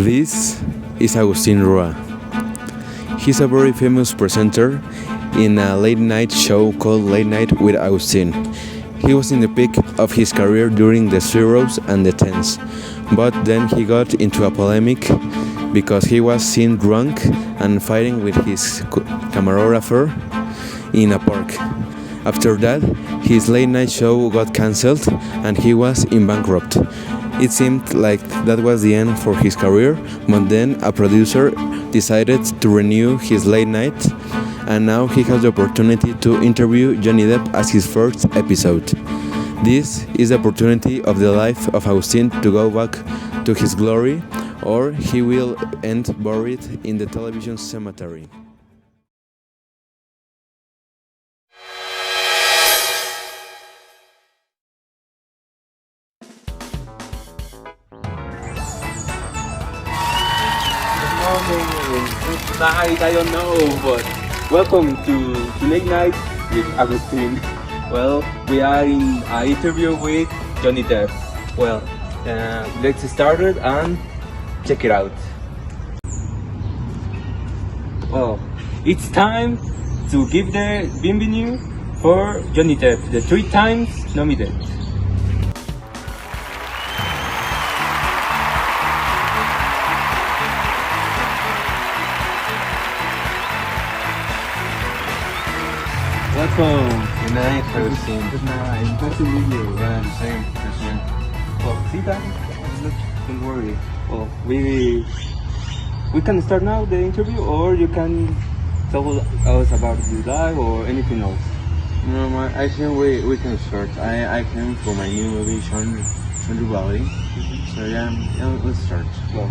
This is Agustin Roa. He's a very famous presenter in a late night show called Late Night with Agustin. He was in the peak of his career during the zeros and the tens, but then he got into a polemic because he was seen drunk and fighting with his cameraographer in a park. After that, his late night show got cancelled and he was in bankrupt. It seemed like that was the end for his career, but then a producer decided to renew his late night, and now he has the opportunity to interview Johnny Depp as his first episode. This is the opportunity of the life of Agustin to go back to his glory, or he will end buried in the television cemetery. Good night, I don't know, but welcome to Late Night with Agustin. Well, we are in an interview with Johnny Depp. Well, let's start it and check it out. Well, it's time to give the bienvenue for Johnny Depp, the 3 times nominated. Welcome. Good night, Agustin. Good night. Nice to meet you. Yeah, same. Well, see that? Don't worry. Well, we can start now the interview, or you can tell us about your life or anything else. No, I think we can start. I came for my new movie, Sean Valley. So yeah, let's start. Well,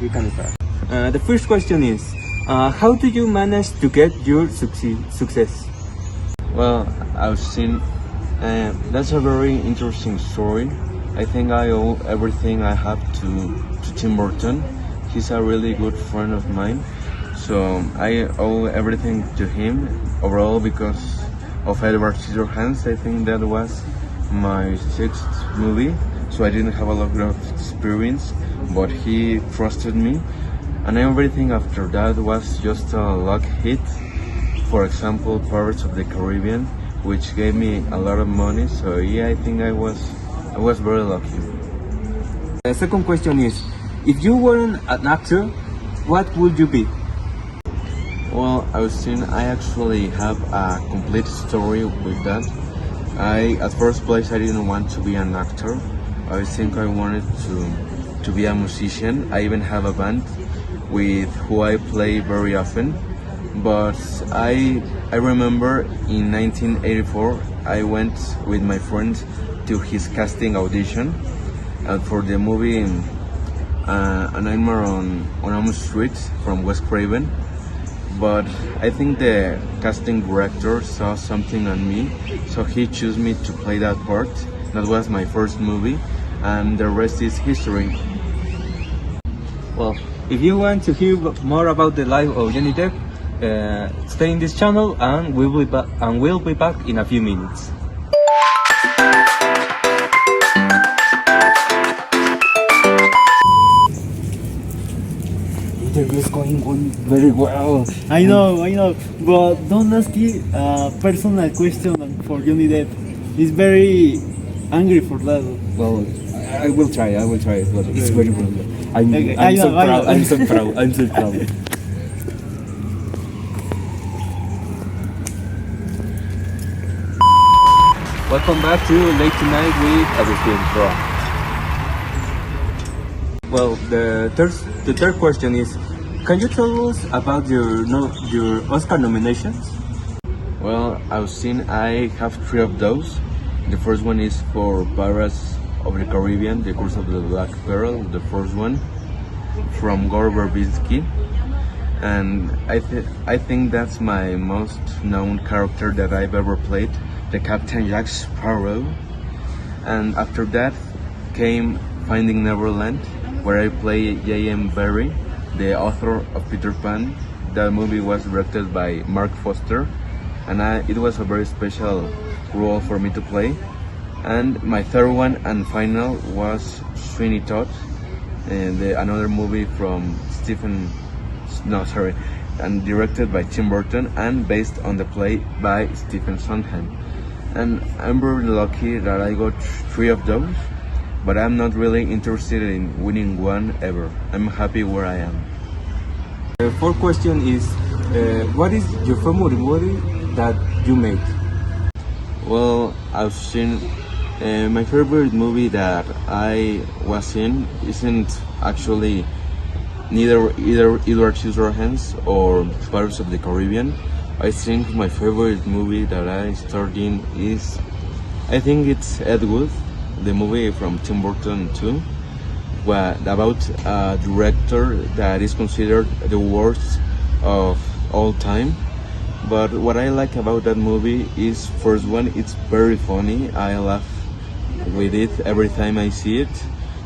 we can start. The first question is, how do you manage to get your success? Well, I've seen, that's a very interesting story. I think I owe everything I have to Tim Burton. He's a really good friend of mine, so I owe everything to him overall because of Edward Scissorhands. I think that was my 6th movie, so I didn't have a lot of experience, but he trusted me, and everything after that was just a luck hit. For example, Pirates of the Caribbean, which gave me a lot of money. So yeah, I think I was very lucky. The second question is, if you weren't an actor, what would you be? Well, I actually have a complete story with that. At first place, I didn't want to be an actor. I think I wanted to be a musician. I even have a band with who I play very often. But I remember in 1984 I went with my friend to his casting audition for the movie A Nightmare on Elm Street from Wes Craven. But I think the casting director saw something on me, so he chose me to play that part. That was my first movie, and the rest is history. Well, if you want to hear more about the life of Johnny Depp, stay in this channel, and we'll be back in a few minutes. Interview is going on very well. I know, but don't ask me a personal question for Johnny Depp. He's very angry for that. Well, I will try, but it's very well. I'm so proud. Welcome back to Late Tonight with Agustin Roa. Well, the third question is, can you tell us about your Oscar nominations? Well, I have 3 of those. The first one is for Pirates of the Caribbean, The Curse of the Black Pearl, the first one, from Gore Verbinski. And I think that's my most known character that I've ever played, the Captain Jack Sparrow. And after that came Finding Neverland, where I play J.M. Barrie, the author of Peter Pan. That movie was directed by Mark Foster, and it was a very special role for me to play. And my third one and final was Sweeney Todd, and another movie from and directed by Tim Burton and based on the play by Stephen Sondheim. And I'm very lucky that I got 3 of those, but I'm not really interested in winning one ever. I'm happy where I am. The fourth question is, what is your favorite movie that you made? Well, I've seen my favorite movie that I was in isn't actually either Edward Scissorhands or Pirates of the Caribbean. I think my favorite movie that I starred in is, I think it's Ed Wood, the movie from Tim Burton too, about a director that is considered the worst of all time. But what I like about that movie is, first one, it's very funny. I laugh with it every time I see it.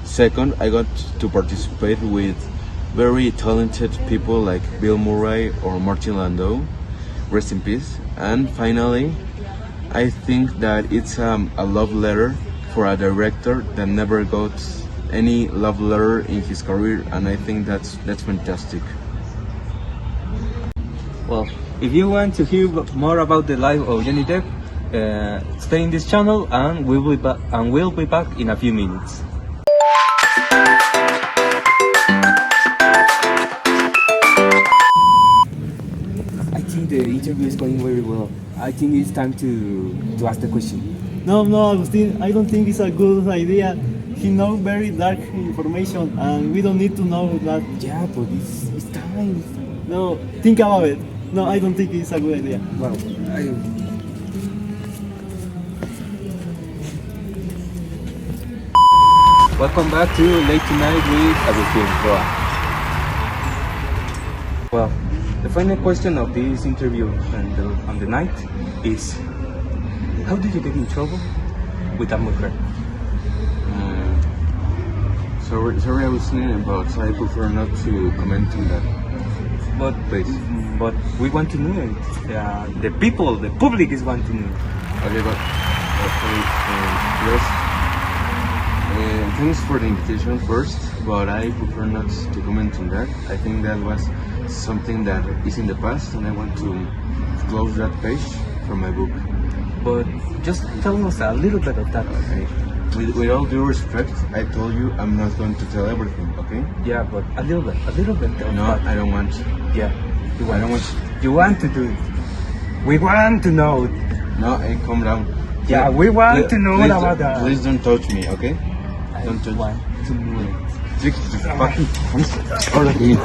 Second, I got to participate with very talented people like Bill Murray or Martin Landau, rest in peace. And finally, I think that it's a love letter for a director that never got any love letter in his career, and I think that's fantastic. Well, if you want to hear more about the life of Johnny Depp, stay in this channel and we'll be back in a few minutes. I think the interview is going very well. I think it's time to ask the question. No, Agustin, I don't think it's a good idea. He knows very dark information and we don't need to know that. Yeah, but it's time. No, think about it. No, I don't think it's a good idea. Well, Welcome back to Late Tonight with Agustin Roa. Well, the final question of this interview on the night is, how did you get in trouble with that movie? Sorry, I was thinking about, so I prefer not to comment on that. But we want to know it. The people, the public is want to know. Okay, but yes. Thanks for the invitation first, but I prefer not to comment on that. I think that was something that is in the past, and I want to close that page from my book. But just tell us a little bit of that. Okay. With all due respect, I told you I'm not going to tell everything, okay? Yeah, but a little bit. No, I don't want to. Yeah, I don't want to. You want to do it. We want to know. No, hey, calm down. Yeah, we want to know about that. Please don't touch me, okay? I Don't touch want to know it. Fucking out of here.